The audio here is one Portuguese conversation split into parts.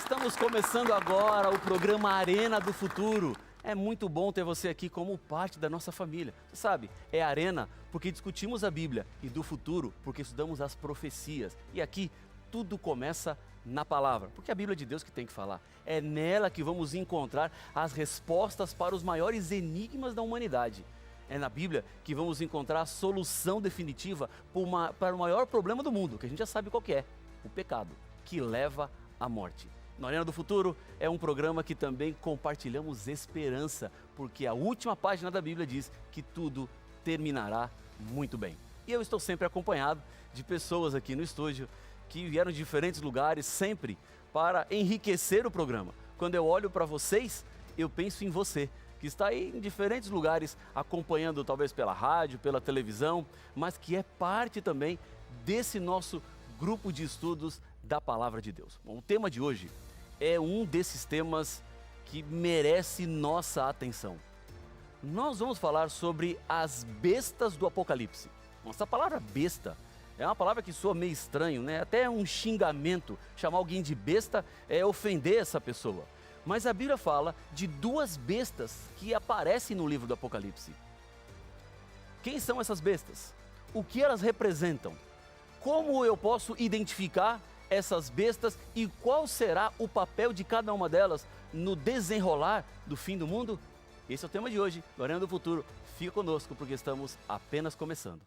Estamos começando agora o programa Arena do Futuro. É muito bom ter você aqui como parte da nossa família. Você sabe, é Arena porque discutimos a Bíblia e do futuro porque estudamos as profecias. E aqui tudo começa na palavra, porque é a Bíblia de Deus que tem que falar. É nela que vamos encontrar as respostas para os maiores enigmas da humanidade. É na Bíblia que vamos encontrar a solução definitiva para o maior problema do mundo, que a gente já sabe qual que é: o pecado, que leva à morte. No Arena do Futuro é um programa que também compartilhamos esperança, porque a última página da Bíblia diz que tudo terminará muito bem. E eu estou sempre acompanhado de pessoas aqui no estúdio que vieram de diferentes lugares sempre para enriquecer o programa. Quando eu olho para vocês, eu penso em você, que está aí em diferentes lugares acompanhando talvez pela rádio, pela televisão, mas que é parte também desse nosso grupo de estudos da Palavra de Deus. Bom, o tema de hoje é um desses temas que merece nossa atenção. Nós vamos falar sobre as bestas do Apocalipse. Essa palavra besta é uma palavra que soa meio estranho, né? Até um xingamento. Chamar alguém de besta é ofender essa pessoa. Mas a Bíblia fala de duas bestas que aparecem no livro do Apocalipse. Quem são essas bestas? O que elas representam? Como eu posso identificar essas bestas e qual será o papel de cada uma delas no desenrolar do fim do mundo? Esse é o tema de hoje, do Arena do Futuro. Fica conosco porque estamos apenas começando.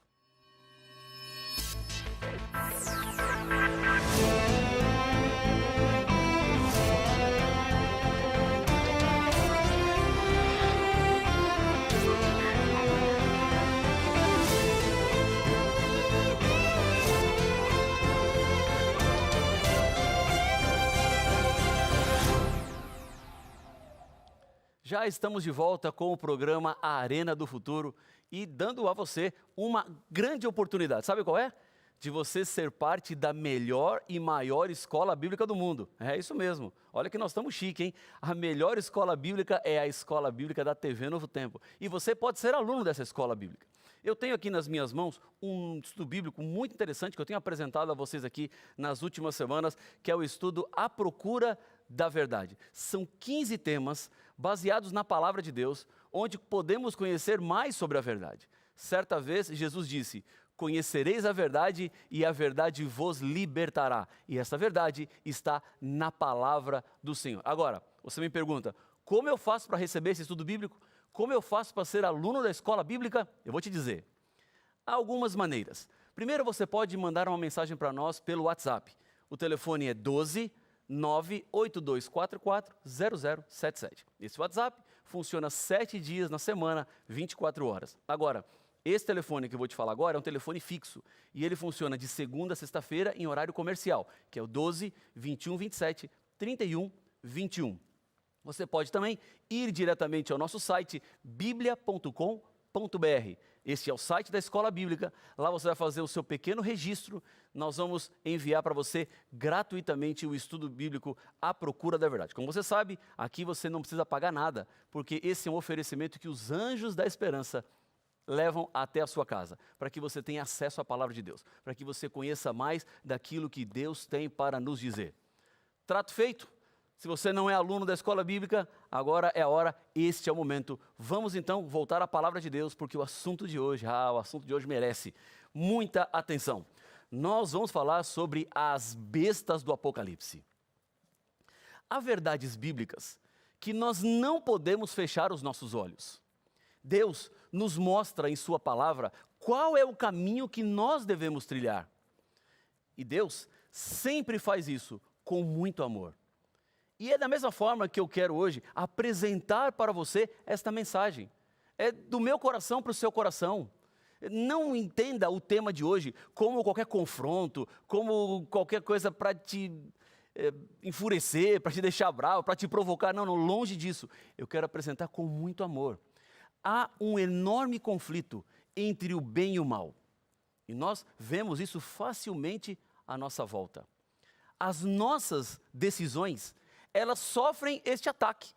Já estamos de volta com o programa Arena do Futuro e dando a você uma grande oportunidade. Sabe qual é? De você ser parte da melhor e maior escola bíblica do mundo. É isso mesmo. Olha que nós estamos chique, hein? A melhor escola bíblica é a escola bíblica da TV Novo Tempo. E você pode ser aluno dessa escola bíblica. Eu tenho aqui nas minhas mãos um estudo bíblico muito interessante que eu tenho apresentado a vocês aqui nas últimas semanas, que é o estudo A Procura da Verdade. São 15 temas baseados na Palavra de Deus, onde podemos conhecer mais sobre a verdade. Certa vez, Jesus disse: conhecereis a verdade e a verdade vos libertará. E essa verdade está na Palavra do Senhor. Agora, você me pergunta, como eu faço para receber esse estudo bíblico? Como eu faço para ser aluno da escola bíblica? Eu vou te dizer. Há algumas maneiras. Primeiro, você pode mandar uma mensagem para nós pelo WhatsApp. O telefone é 12 982440077. Esse WhatsApp funciona 7 dias na semana, 24 horas. Agora, esse telefone que eu vou te falar agora é um telefone fixo e ele funciona de segunda a sexta-feira em horário comercial, que é o 12 21 27 31 21. Você pode também ir diretamente ao nosso site biblia.com.br. Esse é o site da Escola Bíblica. Lá você vai fazer o seu pequeno registro. Nós vamos enviar para você gratuitamente o estudo bíblico A Procura da Verdade. Como você sabe, aqui você não precisa pagar nada, porque esse é um oferecimento que os anjos da esperança levam até a sua casa, para que você tenha acesso à palavra de Deus, para que você conheça mais daquilo que Deus tem para nos dizer. Trato feito? Se você não é aluno da escola bíblica, agora é a hora, este é o momento. Vamos então voltar à palavra de Deus, porque o assunto de hoje merece muita atenção. Nós vamos falar sobre as bestas do Apocalipse. Há verdades bíblicas que nós não podemos fechar os nossos olhos. Deus nos mostra em sua palavra qual é o caminho que nós devemos trilhar. E Deus sempre faz isso com muito amor. E é da mesma forma que eu quero hoje apresentar para você esta mensagem. É do meu coração para o seu coração. Não entenda o tema de hoje como qualquer confronto, como qualquer coisa para te enfurecer, para te deixar bravo, para te provocar. Não, longe disso. Eu quero apresentar com muito amor. Há um enorme conflito entre o bem e o mal. E nós vemos isso facilmente à nossa volta. As nossas decisões, elas sofrem este ataque.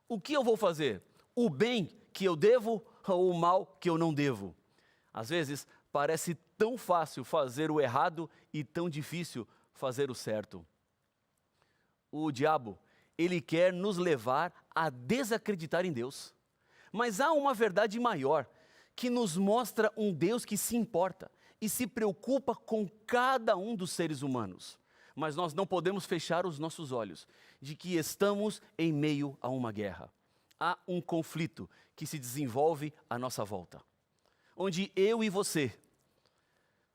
O que eu vou fazer? O bem que eu devo ou o mal que eu não devo? Às vezes, parece tão fácil fazer o errado e tão difícil fazer o certo. O diabo, ele quer nos levar a desacreditar em Deus. Mas há uma verdade maior, que nos mostra um Deus que se importa e se preocupa com cada um dos seres humanos. Mas nós não podemos fechar os nossos olhos de que estamos em meio a uma guerra. Há um conflito que se desenvolve à nossa volta, onde eu e você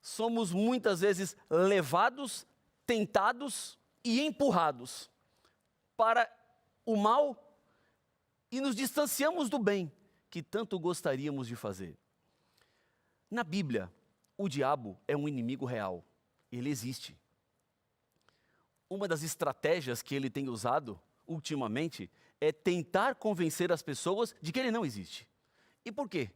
somos muitas vezes levados, tentados e empurrados para o mal e nos distanciamos do bem que tanto gostaríamos de fazer. Na Bíblia, o diabo é um inimigo real, ele existe. Uma das estratégias que ele tem usado ultimamente é tentar convencer as pessoas de que ele não existe. E por quê?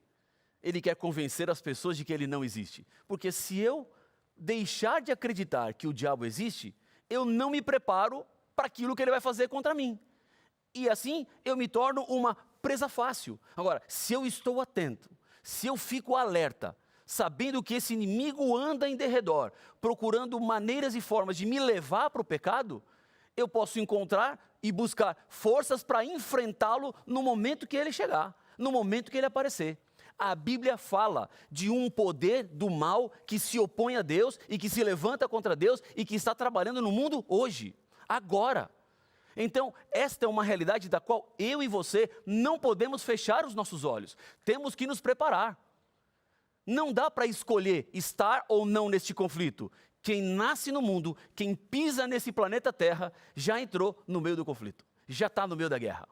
Ele quer convencer as pessoas de que ele não existe. Porque se eu deixar de acreditar que o diabo existe, eu não me preparo para aquilo que ele vai fazer contra mim. E assim eu me torno uma presa fácil. Agora, se eu estou atento, se eu fico alerta, sabendo que esse inimigo anda em derredor, procurando maneiras e formas de me levar para o pecado, eu posso encontrar e buscar forças para enfrentá-lo no momento que ele chegar, no momento que ele aparecer. A Bíblia fala de um poder do mal que se opõe a Deus e que se levanta contra Deus e que está trabalhando no mundo hoje, agora. Então, esta é uma realidade da qual eu e você não podemos fechar os nossos olhos. Temos que nos preparar. Não dá para escolher estar ou não neste conflito. Quem nasce no mundo, quem pisa nesse planeta Terra, já entrou no meio do conflito, já está no meio da guerra.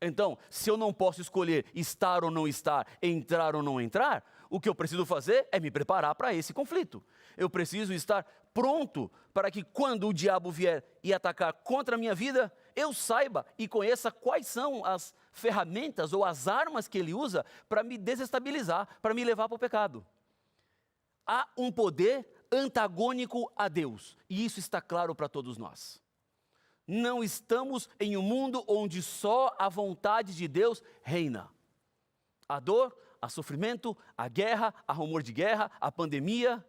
Então, se eu não posso escolher estar ou não estar, entrar ou não entrar, o que eu preciso fazer é me preparar para esse conflito. Eu preciso estar pronto para que quando o diabo vier e atacar contra a minha vida, eu saiba e conheça quais são as ferramentas ou as armas que ele usa para me desestabilizar, para me levar para o pecado. Há um poder antagônico a Deus, e isso está claro para todos nós. Não estamos em um mundo onde só a vontade de Deus reina. A dor, a sofrimento, a guerra, a rumor de guerra, a pandemia,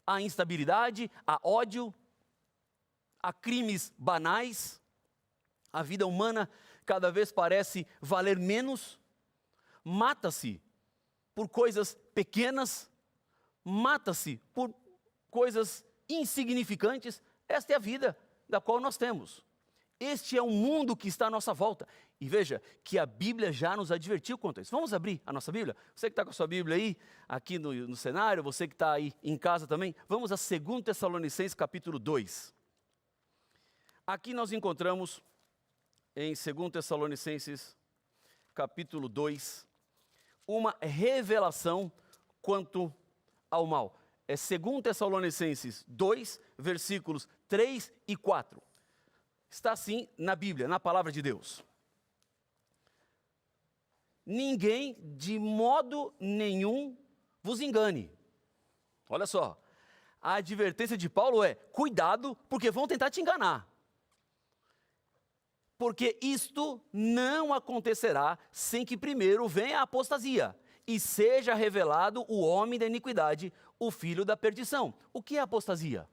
a instabilidade, a ódio, a crimes banais. A vida humana cada vez parece valer menos. Mata-se por coisas pequenas, mata-se por coisas insignificantes. Esta é a vida da qual nós temos. Este é o mundo que está à nossa volta. E veja que a Bíblia já nos advertiu quanto a isso. Vamos abrir a nossa Bíblia? Você que está com a sua Bíblia aí, aqui no cenário, você que está aí em casa também, vamos a 2 Tessalonicenses capítulo 2. Aqui nós encontramos, em 2 Tessalonicenses capítulo 2, uma revelação quanto ao mal. É 2 Tessalonicenses 2, versículos 3 e 4. Está assim na Bíblia, na palavra de Deus. Ninguém de modo nenhum vos engane. Olha só, a advertência de Paulo é: cuidado, porque vão tentar te enganar. Porque isto não acontecerá sem que primeiro venha a apostasia e seja revelado o homem da iniquidade, o filho da perdição. O que é apostasia?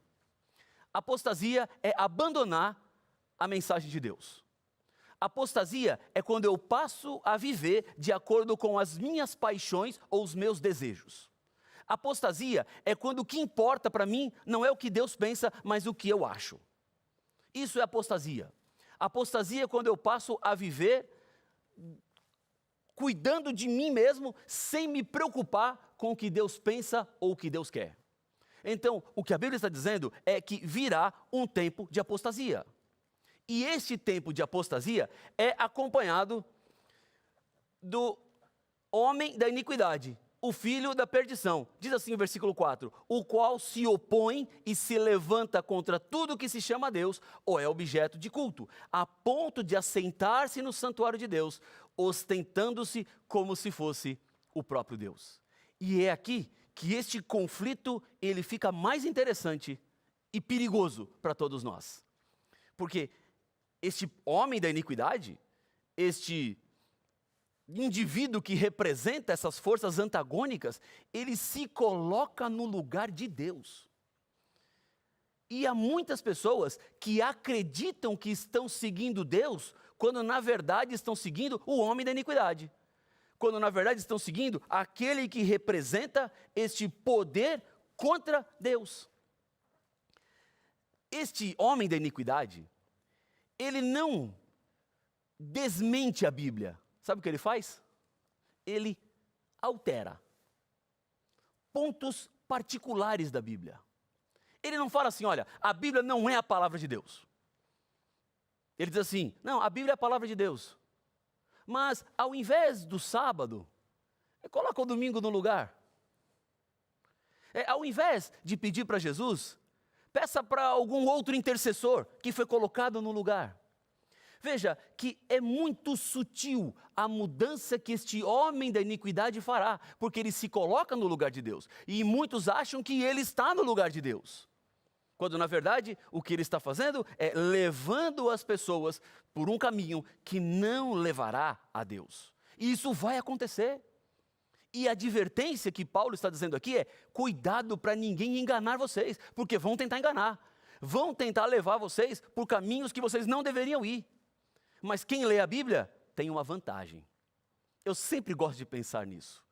Apostasia é abandonar a mensagem de Deus. Apostasia é quando eu passo a viver de acordo com as minhas paixões ou os meus desejos. Apostasia é quando o que importa para mim não é o que Deus pensa, mas o que eu acho. Isso é apostasia. Apostasia é quando eu passo a viver cuidando de mim mesmo, sem me preocupar com o que Deus pensa ou o que Deus quer. Então, o que a Bíblia está dizendo é que virá um tempo de apostasia. E este tempo de apostasia é acompanhado do homem da iniquidade, o filho da perdição. Diz assim o versículo 4, o qual se opõe e se levanta contra tudo que se chama Deus ou é objeto de culto, a ponto de assentar-se no santuário de Deus, ostentando-se como se fosse o próprio Deus. E é aqui que este conflito ele fica mais interessante e perigoso para todos nós. Porque este homem da iniquidade, este indivíduo que representa essas forças antagônicas, ele se coloca no lugar de Deus. E há muitas pessoas que acreditam que estão seguindo Deus, quando na verdade estão seguindo o homem da iniquidade. Quando na verdade estão seguindo aquele que representa este poder contra Deus. Este homem da iniquidade, ele não desmente a Bíblia. Sabe o que ele faz? Ele altera pontos particulares da Bíblia. Ele não fala assim, olha, a Bíblia não é a palavra de Deus. Ele diz assim, não, a Bíblia é a palavra de Deus. Mas ao invés do sábado, coloca o domingo no lugar. Ao invés de pedir para Jesus, peça para algum outro intercessor que foi colocado no lugar. Veja que é muito sutil a mudança que este homem da iniquidade fará, porque ele se coloca no lugar de Deus. E muitos acham que ele está no lugar de Deus. Quando na verdade o que ele está fazendo é levando as pessoas por um caminho que não levará a Deus. E isso vai acontecer. E a advertência que Paulo está dizendo aqui é: cuidado para ninguém enganar vocês, porque vão tentar enganar. Vão tentar levar vocês por caminhos que vocês não deveriam ir. Mas quem lê a Bíblia tem uma vantagem. Eu sempre gosto de pensar nisso.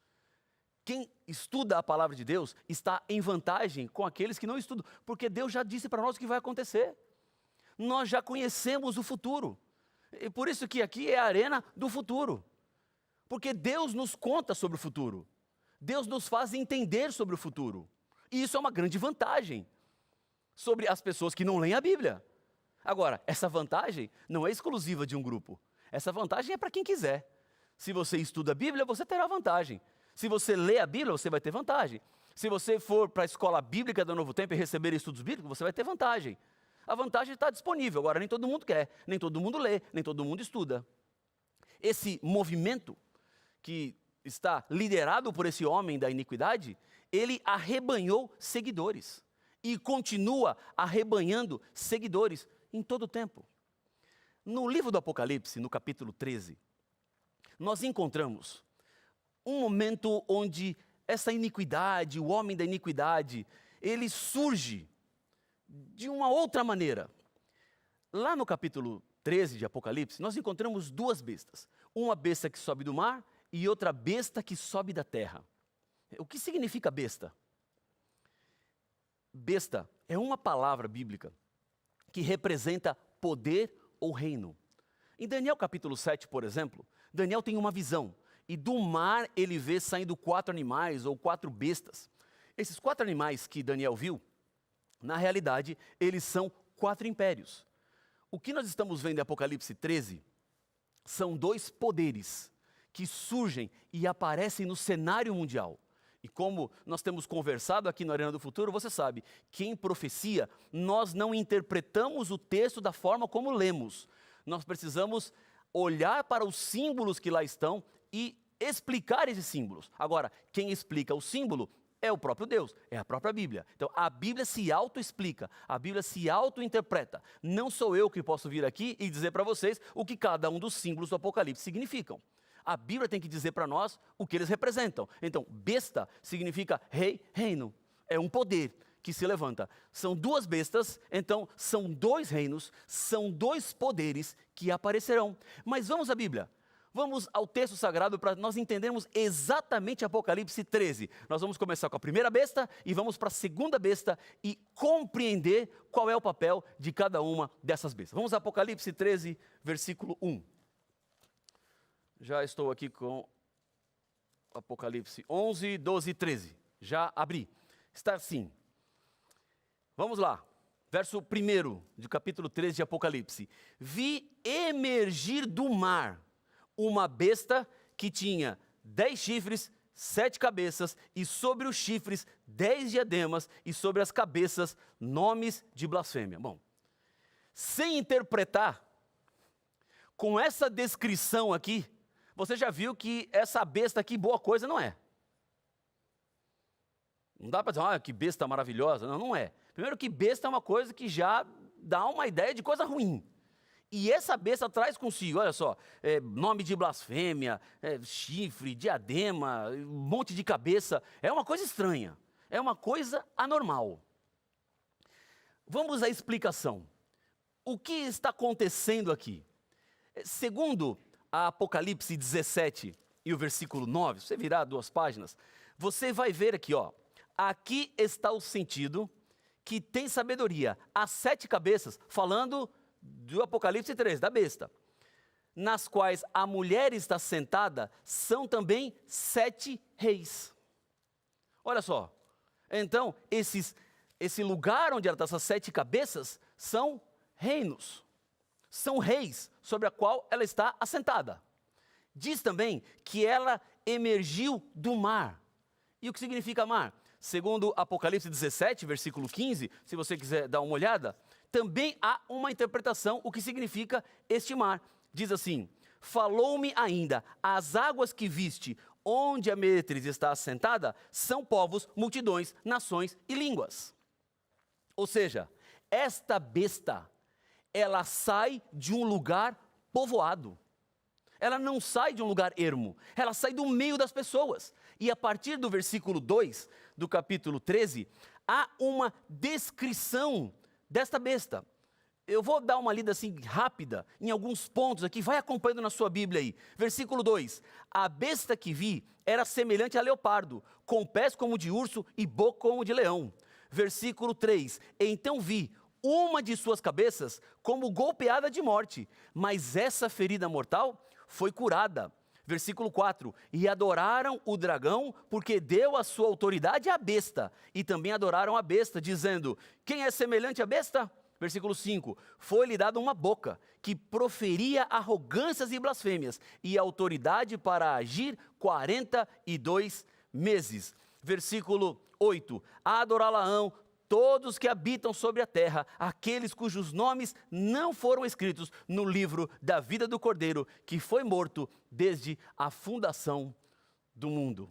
Quem estuda a palavra de Deus está em vantagem com aqueles que não estudam, porque Deus já disse para nós o que vai acontecer. Nós já conhecemos o futuro. E por isso que aqui é a arena do futuro. Porque Deus nos conta sobre o futuro. Deus nos faz entender sobre o futuro. E isso é uma grande vantagem sobre as pessoas que não leem a Bíblia. Agora, essa vantagem não é exclusiva de um grupo. Essa vantagem é para quem quiser. Se você estuda a Bíblia, você terá vantagem. Se você lê a Bíblia, você vai ter vantagem. Se você for para a escola bíblica do Novo Tempo e receber estudos bíblicos, você vai ter vantagem. A vantagem está disponível. Agora, nem todo mundo quer, nem todo mundo lê, nem todo mundo estuda. Esse movimento que está liderado por esse homem da iniquidade, ele arrebanhou seguidores. E continua arrebanhando seguidores em todo o tempo. No livro do Apocalipse, no capítulo 13, nós encontramos um momento onde essa iniquidade, o homem da iniquidade, ele surge de uma outra maneira. Lá no capítulo 13 de Apocalipse, nós encontramos duas bestas. Uma besta que sobe do mar e outra besta que sobe da terra. O que significa besta? Besta é uma palavra bíblica que representa poder ou reino. Em Daniel capítulo 7, por exemplo, Daniel tem uma visão. E do mar ele vê saindo 4 animais ou 4 bestas. Esses 4 animais que Daniel viu, na realidade, eles são 4 impérios. O que nós estamos vendo em Apocalipse 13 são 2 poderes que surgem e aparecem no cenário mundial. E como nós temos conversado aqui na Arena do Futuro, você sabe que em profecia nós não interpretamos o texto da forma como lemos. Nós precisamos olhar para os símbolos que lá estão e explicar esses símbolos. Agora, quem explica o símbolo é o próprio Deus, é a própria Bíblia. Então, a Bíblia se auto-explica, a Bíblia se auto-interpreta. Não sou eu que posso vir aqui e dizer para vocês o que cada um dos símbolos do Apocalipse significam. A Bíblia tem que dizer para nós o que eles representam. Então, besta significa rei, reino. É um poder que se levanta. São 2 bestas, então são 2 reinos, são 2 poderes que aparecerão. Mas vamos à Bíblia. Vamos ao texto sagrado para nós entendermos exatamente Apocalipse 13. Nós vamos começar com a primeira besta e vamos para a segunda besta e compreender qual é o papel de cada uma dessas bestas. Vamos a Apocalipse 13, versículo 1. Já estou aqui com Apocalipse 11, 12 e 13. Já abri. Está assim. Vamos lá. Verso 1 do capítulo 13 de Apocalipse. Vi emergir do mar uma besta que tinha 10 chifres, 7 cabeças, e sobre os chifres 10 diademas, e sobre as cabeças nomes de blasfêmia. Bom, sem interpretar, com essa descrição aqui, você já viu que essa besta aqui boa coisa não é. Não dá para dizer, que besta maravilhosa. Não, não é. Primeiro que besta é uma coisa que já dá uma ideia de coisa ruim. E essa besta traz consigo, olha só, nome de blasfêmia, chifre, diadema, um monte de cabeça. É uma coisa estranha, é uma coisa anormal. Vamos à explicação. O que está acontecendo aqui? Segundo a Apocalipse 17 e o versículo 9, se você virar 2 páginas, você vai ver aqui, ó. Aqui está o sentido que tem sabedoria. As 7 cabeças, falando do Apocalipse 3, da besta, nas quais a mulher está sentada, são também 7 reis. Olha só. Então, esse lugar onde ela está, essas 7 cabeças, são reinos. São reis sobre a qual ela está assentada. Diz também que ela emergiu do mar. E o que significa mar? Segundo Apocalipse 17, versículo 15, se você quiser dar uma olhada, também há uma interpretação o que significa este mar. Diz assim: falou-me ainda, as águas que viste, onde a meretriz está assentada, são povos, multidões, nações e línguas. Ou seja, esta besta, ela sai de um lugar povoado. Ela não sai de um lugar ermo, ela sai do meio das pessoas. E a partir do versículo 2 do capítulo 13, há uma descrição desta besta. Eu vou dar uma lida assim rápida em alguns pontos aqui, vai acompanhando na sua Bíblia aí. Versículo 2, a besta que vi era semelhante a leopardo, com pés como de urso e boca como de leão. Versículo 3, então vi uma de suas cabeças como golpeada de morte, mas essa ferida mortal foi curada. Versículo 4, e adoraram o dragão, porque deu a sua autoridade à besta, e também adoraram a besta, dizendo, quem é semelhante à besta? Versículo 5, foi-lhe dada uma boca, que proferia arrogâncias e blasfêmias, e autoridade para agir 42 meses. Versículo 8, adorá-la-ão todos que habitam sobre a terra, aqueles cujos nomes não foram escritos no livro da vida do Cordeiro, que foi morto desde a fundação do mundo.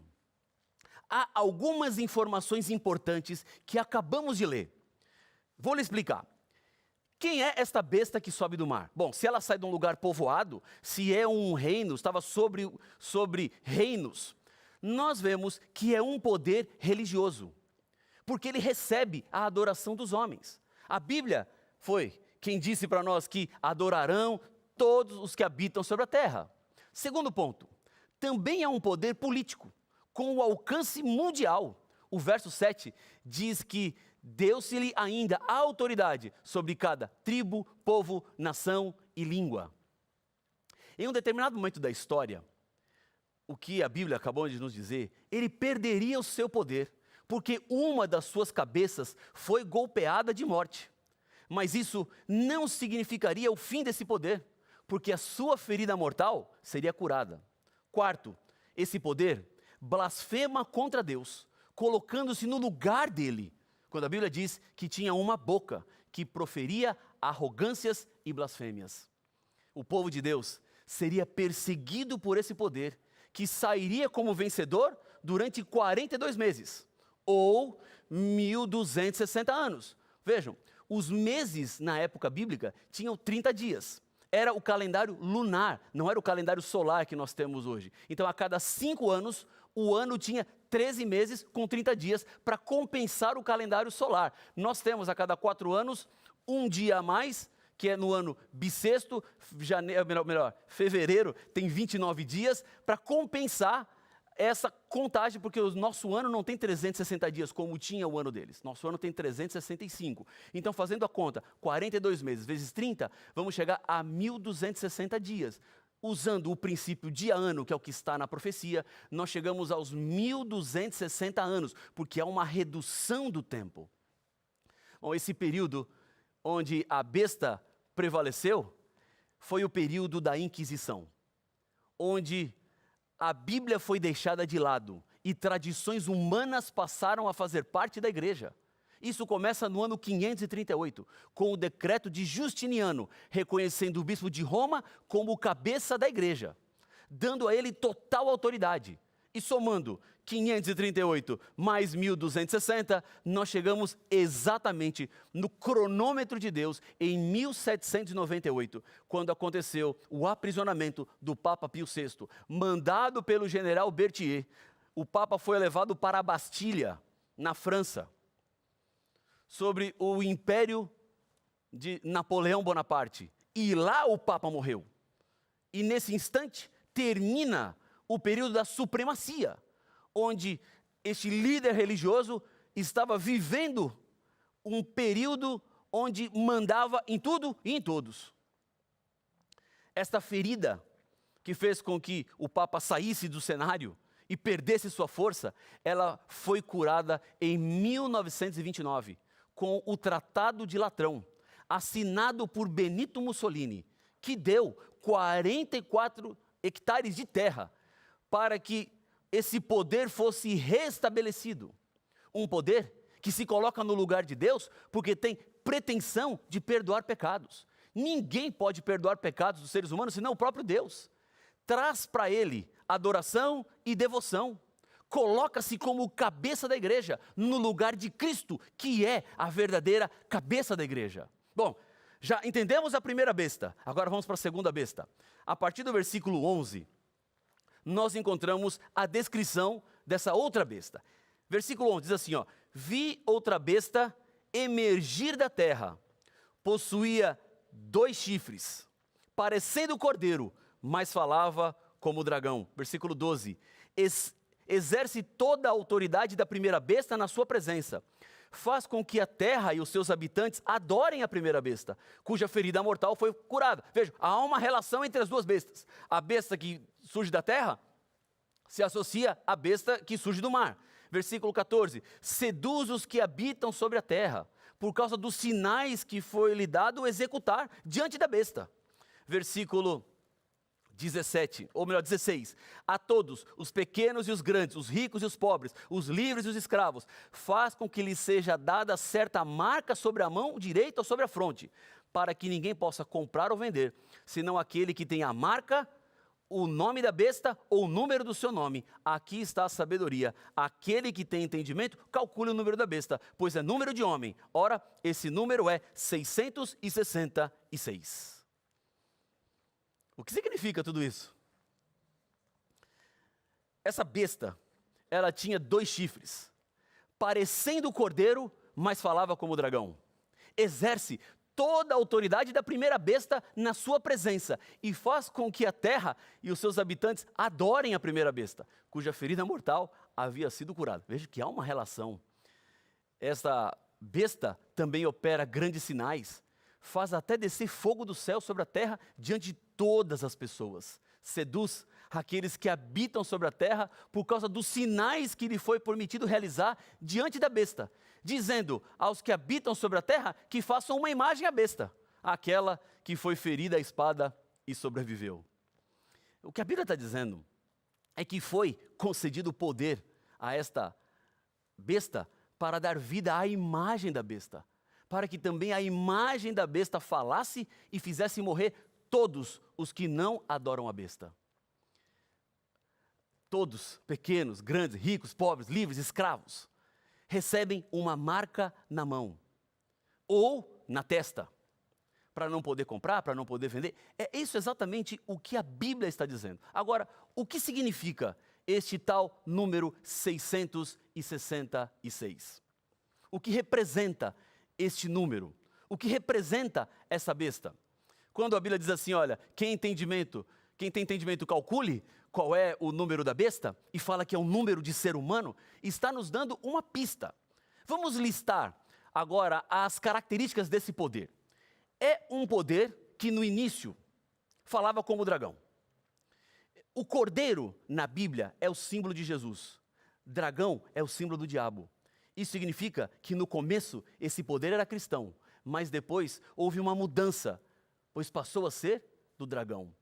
Há algumas informações importantes que acabamos de ler. Vou lhe explicar. Quem é esta besta que sobe do mar? Bom, se ela sai de um lugar povoado, se é um reino, estava sobre reinos, nós vemos que é um poder religioso. Porque ele recebe a adoração dos homens. A Bíblia foi quem disse para nós que adorarão todos os que habitam sobre a terra. Segundo ponto, também é um poder político, com o alcance mundial. O verso 7 diz que deu-se-lhe ainda a autoridade sobre cada tribo, povo, nação e língua. Em um determinado momento da história, o que a Bíblia acabou de nos dizer, ele perderia o seu poder, porque uma das suas cabeças foi golpeada de morte. Mas isso não significaria o fim desse poder, porque a sua ferida mortal seria curada. Quarto, esse poder blasfema contra Deus, colocando-se no lugar dele, quando a Bíblia diz que tinha uma boca que proferia arrogâncias e blasfêmias. O povo de Deus seria perseguido por esse poder, que sairia como vencedor durante 42 meses. Ou 1260 anos. Vejam, os meses na época bíblica tinham 30 dias. Era o calendário lunar, não era o calendário solar que nós temos hoje. Então, a cada 5 anos, o ano tinha 13 meses com 30 dias para compensar o calendário solar. Nós temos a cada 4 anos, um dia a mais, que é no ano bissexto, fevereiro tem 29 dias, para compensar essa contagem, porque o nosso ano não tem 360 dias, como tinha o ano deles. Nosso ano tem 365. Então, fazendo a conta, 42 meses vezes 30, vamos chegar a 1260 dias. Usando o princípio dia-ano, que é o que está na profecia, nós chegamos aos 1260 anos, porque há uma redução do tempo. Bom, esse período onde a besta prevaleceu foi o período da Inquisição, onde a Bíblia foi deixada de lado e tradições humanas passaram a fazer parte da igreja. Isso começa no ano 538, com o decreto de Justiniano, reconhecendo o bispo de Roma como cabeça da igreja, dando a ele total autoridade. E somando 538 mais 1260, nós chegamos exatamente no cronômetro de Deus em 1798, quando aconteceu o aprisionamento do Papa Pio VI, mandado pelo general Berthier. O Papa foi levado para a Bastilha, na França. sobre o império de Napoleão Bonaparte. E lá o Papa morreu. E nesse instante termina o período da supremacia, onde este líder religioso estava vivendo um período onde mandava em tudo e em todos. Esta ferida que fez com que o Papa saísse do cenário e perdesse sua força, ela foi curada em 1929, com o Tratado de Latrão, assinado por Benito Mussolini, que deu 44 hectares de terra para que esse poder fosse restabelecido. Um poder que se coloca no lugar de Deus porque tem pretensão de perdoar pecados. Ninguém pode perdoar pecados dos seres humanos senão o próprio Deus. Traz para ele adoração e devoção. Coloca-se como cabeça da igreja, no lugar de Cristo, que é a verdadeira cabeça da igreja. Bom, já entendemos a primeira besta, agora vamos para a segunda besta. A partir do versículo 11, nós encontramos a descrição dessa outra besta. Versículo 11 diz assim, vi outra besta emergir da terra, possuía 2 chifres, parecendo cordeiro, mas falava como dragão. Versículo 12, exerce toda a autoridade da primeira besta na sua presença. Faz com que a terra e os seus habitantes adorem a primeira besta, cuja ferida mortal foi curada. Veja, há uma relação entre as duas bestas. A besta que surge da terra se associa à besta que surge do mar. Versículo 14, seduz os que habitam sobre a terra, por causa dos sinais que foi lhe dado executar diante da besta. Versículo 17, ou melhor, 16. A todos, os pequenos e os grandes, os ricos e os pobres, os livres e os escravos, faz com que lhes seja dada certa marca sobre a mão direita ou sobre a fronte, para que ninguém possa comprar ou vender, senão aquele que tem a marca, o nome da besta ou o número do seu nome. Aqui está a sabedoria. Aquele que tem entendimento, calcule o número da besta, pois é número de homem. Ora, esse número é 666. O que significa tudo isso? Essa besta, ela tinha 2 chifres, parecendo cordeiro, mas falava como dragão. Exerce toda a autoridade da primeira besta na sua presença e faz com que a terra e os seus habitantes adorem a primeira besta, cuja ferida mortal havia sido curada. Veja que há uma relação. Essa besta também opera grandes sinais, faz até descer fogo do céu sobre a terra diante de todas as pessoas. Seduz aqueles que habitam sobre a terra por causa dos sinais que lhe foi permitido realizar diante da besta, dizendo aos que habitam sobre a terra que façam uma imagem à besta, aquela que foi ferida à espada e sobreviveu. O que a Bíblia está dizendo é que foi concedido poder a esta besta para dar vida à imagem da besta, para que também a imagem da besta falasse e fizesse morrer todos os que não adoram a besta. Todos, pequenos, grandes, ricos, pobres, livres, escravos, recebem uma marca na mão ou na testa, para não poder comprar, para não poder vender. É isso exatamente o que a Bíblia está dizendo. Agora, o que significa este tal número 666? O que representa este número? O que representa essa besta? Quando a Bíblia diz assim, olha, quem tem entendimento calcule qual é o número da besta, e fala que é um número de ser humano, está nos dando uma pista. Vamos listar agora as características desse poder. É um poder que no início falava como dragão. O cordeiro na Bíblia é o símbolo de Jesus. Dragão é o símbolo do diabo. Isso significa que no começo esse poder era cristão, mas depois houve uma mudança, pois passou a ser do dragão.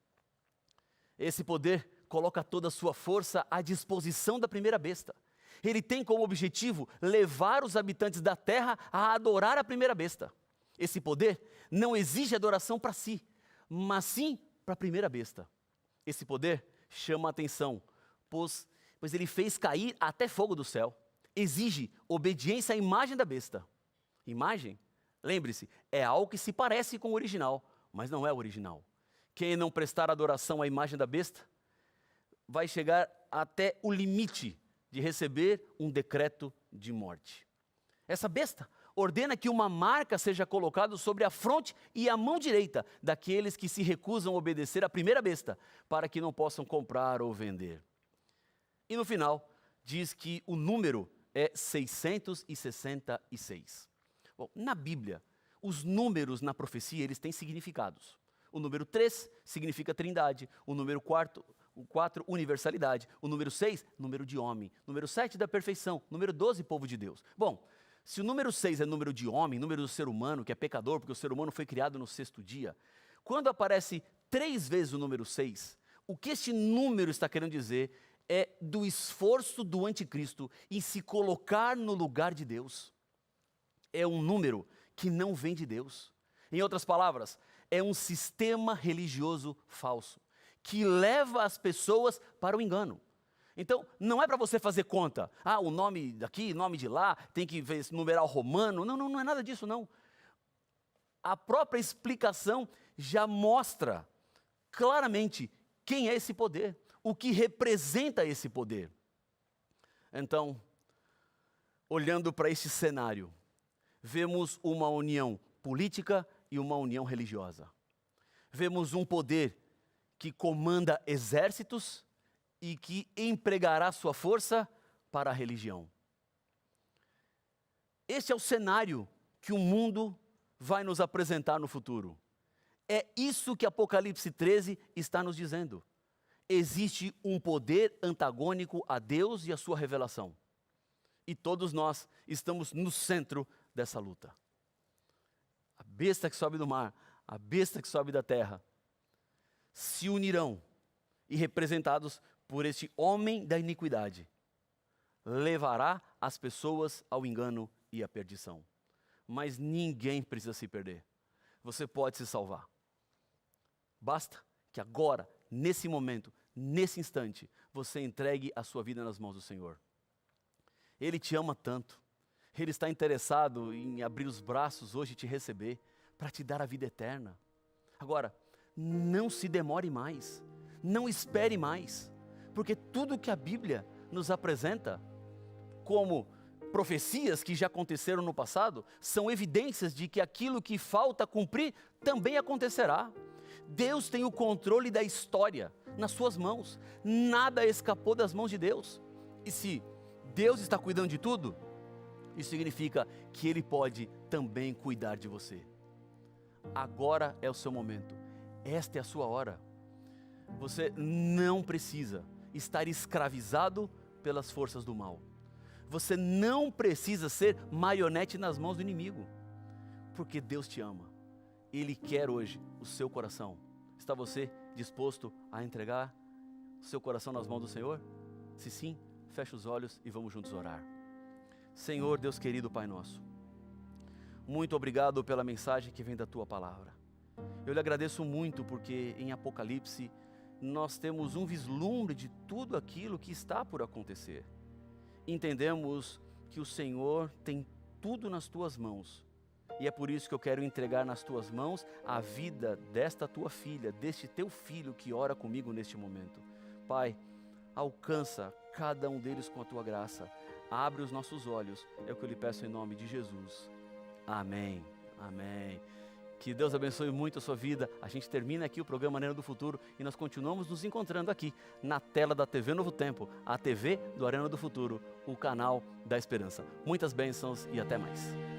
Esse poder coloca toda a sua força à disposição da primeira besta. Ele tem como objetivo levar os habitantes da terra a adorar a primeira besta. Esse poder não exige adoração para si, mas sim para a primeira besta. Esse poder chama a atenção, pois ele fez cair até fogo do céu. Exige obediência à imagem da besta. Imagem, lembre-se, é algo que se parece com o original, mas não é o original. Quem não prestar adoração à imagem da besta, vai chegar até o limite de receber um decreto de morte. Essa besta ordena que uma marca seja colocada sobre a fronte e a mão direita daqueles que se recusam a obedecer à primeira besta, para que não possam comprar ou vender. E no final, diz que o número é 666. Bom, na Bíblia, os números na profecia, eles têm significados. O número 3 significa trindade, o número 4, universalidade, o número 6, número de homem, número 7 da perfeição, número 12, povo de Deus. Bom, se o número 6 é número de homem, número do ser humano, que é pecador, porque o ser humano foi criado no 6º dia, quando aparece 3 vezes o número 6, o que este número está querendo dizer é do esforço do anticristo em se colocar no lugar de Deus. É um número que não vem de Deus. Em outras palavras, é um sistema religioso falso, que leva as pessoas para o engano. Então, não é para você fazer conta. O nome daqui, nome de lá, tem que ver esse numeral romano. Não é nada disso, não. A própria explicação já mostra claramente quem é esse poder, o que representa esse poder. Então, olhando para esse cenário, vemos uma união política e uma união religiosa. Vemos um poder que comanda exércitos e que empregará sua força para a religião. Este é o cenário que o mundo vai nos apresentar no futuro. É isso que Apocalipse 13 está nos dizendo. Existe um poder antagônico a Deus e a sua revelação. E todos nós estamos no centro dessa luta. A besta que sobe do mar, a besta que sobe da terra, se unirão e representados por este homem da iniquidade, levará as pessoas ao engano e à perdição. Mas ninguém precisa se perder. Você pode se salvar. Basta que agora, nesse momento, nesse instante, você entregue a sua vida nas mãos do Senhor. Ele te ama tanto. Ele está interessado em abrir os braços hoje e te receber, para te dar a vida eterna. Agora, não se demore mais, não espere mais, porque tudo que a Bíblia nos apresenta como profecias que já aconteceram no passado, são evidências de que aquilo que falta cumprir também acontecerá. Deus tem o controle da história nas suas mãos, nada escapou das mãos de Deus. E se Deus está cuidando de tudo, isso significa que Ele pode também cuidar de você. Agora é o seu momento, esta é a sua hora. Você não precisa estar escravizado pelas forças do mal. Você não precisa ser marionete nas mãos do inimigo, porque Deus te ama. Ele quer hoje o seu coração. Está você disposto a entregar o seu coração nas mãos do Senhor? Se sim, feche os olhos e vamos juntos orar. Senhor, Deus querido, Pai nosso, muito obrigado pela mensagem que vem da Tua Palavra. Eu lhe agradeço muito porque em Apocalipse nós temos um vislumbre de tudo aquilo que está por acontecer. Entendemos que o Senhor tem tudo nas Tuas mãos. E é por isso que eu quero entregar nas Tuas mãos a vida desta Tua filha, deste Teu filho que ora comigo neste momento. Pai, alcança cada um deles com a Tua graça. Abre os nossos olhos, é o que eu lhe peço em nome de Jesus. Amém, amém. Que Deus abençoe muito a sua vida. A gente termina aqui o programa Arena do Futuro e nós continuamos nos encontrando aqui na tela da TV Novo Tempo, a TV do Arena do Futuro, o canal da esperança. Muitas bênçãos e até mais.